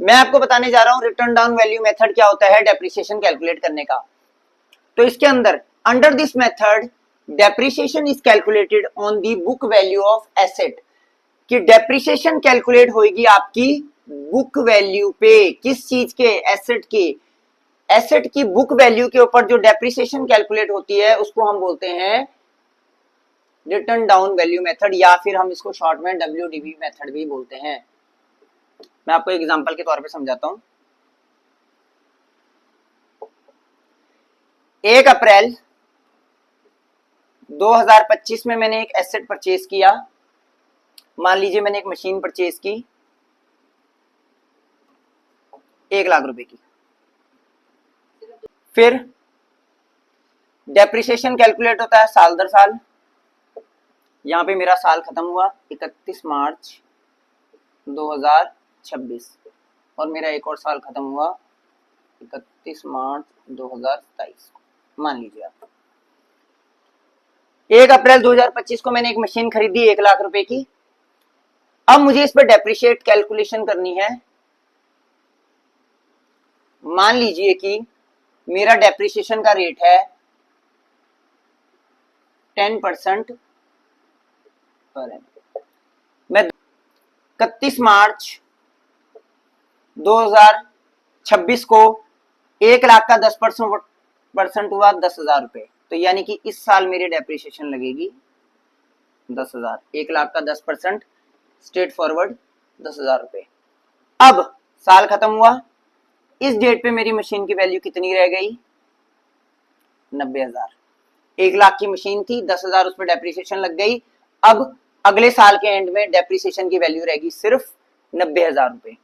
मैं आपको बताने जा रहा हूं रिटर्न डाउन वैल्यू मेथड क्या होता है डेप्रिसिएशन कैलकुलेट करने का। तो इसके अंदर under this method depreciation is calculated on the book value of asset, कि डेप्रिसिएशन कैलकुलेट होगी आपकी बुक वैल्यू पे, किस चीज के, एसेट के। एसेट की बुक वैल्यू के ऊपर जो डेप्रिसिएशन कैलकुलेट होती है उसको हम बोलते हैं रिटर्न डाउन वैल्यू मेथड, या फिर हम इसको शॉर्ट में WDV मेथड भी बोलते हैं। मैं आपको एग्जांपल के तौर पे समझाता हूं। 1 अप्रैल 2025 में मैंने एक एसेट परचेज किया। मान लीजिए मैंने एक मशीन परचेज की 1 लाख रुपए की। फिर डेप्रिसिएशन कैलकुलेट होता है साल दर साल। यहां पे मेरा साल खत्म हुआ 31 मार्च 2026 और मेरा एक और साल खत्म हुआ 31 मार्च 2027। मान लीजिए आप 1 अप्रैल 2025 को मैंने एक मशीन खरीदी 1 लाख रुपए की। अब मुझे इस पर डेप्रिशिएट कैलकुलेशन करनी है। मान लीजिए कि मेरा डेप्रिसिएशन का रेट है 10% पर एनम। मैं 31 मार्च 2026 को 1 लाख का 10% हुआ 10,000 रुपए। तो यानी कि इस साल मेरी डेप्रिसिएशन लगेगी 10,000। 1 लाख का 10% स्ट्रेट फॉरवर्ड 10,000 रुपए। अब साल खत्म हुआ, इस डेट पे मेरी मशीन की वैल्यू कितनी रह गई? 90,000। 1 लाख की मशीन थी, 10,000 उस पर डेप्रिसिएशन लग गई। अब अगले साल के एंड में डेप्रिसिएशन की वैल्यू रहेगी सिर्फ 90,000 रुपए।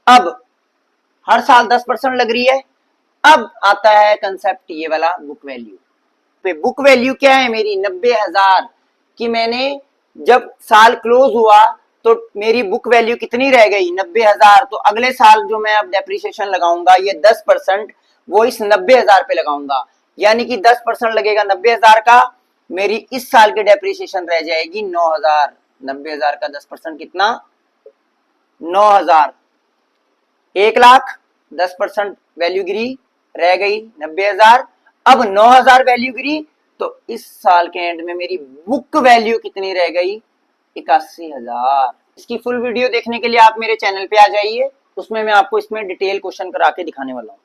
अब हर साल 10% लग रही है। अब आता है कंसेप्ट ये वाला बुक वैल्यू पे। बुक वैल्यू क्या है मेरी? 90,000 कि मैंने जब साल क्लोज हुआ तो मेरी बुक वैल्यू कितनी रह गई? 90,000। तो अगले साल जो मैं अब डेप्रिसिएशन लगाऊंगा ये 10% वो इस 90,000 पे लगाऊंगा, यानी कि 10% लगेगा 90,000 का। मेरी इस साल की डेप्रिसिएशन रह जाएगी 9,000। 90,000 का 10% कितना? 9,000। 1 लाख 10% वैल्यू गिरी, रह गई 90,000। अब 9,000 वैल्यू गिरी तो इस साल के एंड में मेरी बुक वैल्यू कितनी रह गई? 81,000। इसकी फुल वीडियो देखने के लिए आप मेरे चैनल पे आ जाइए, उसमें मैं आपको इसमें डिटेल क्वेश्चन करा के दिखाने वाला हूँ।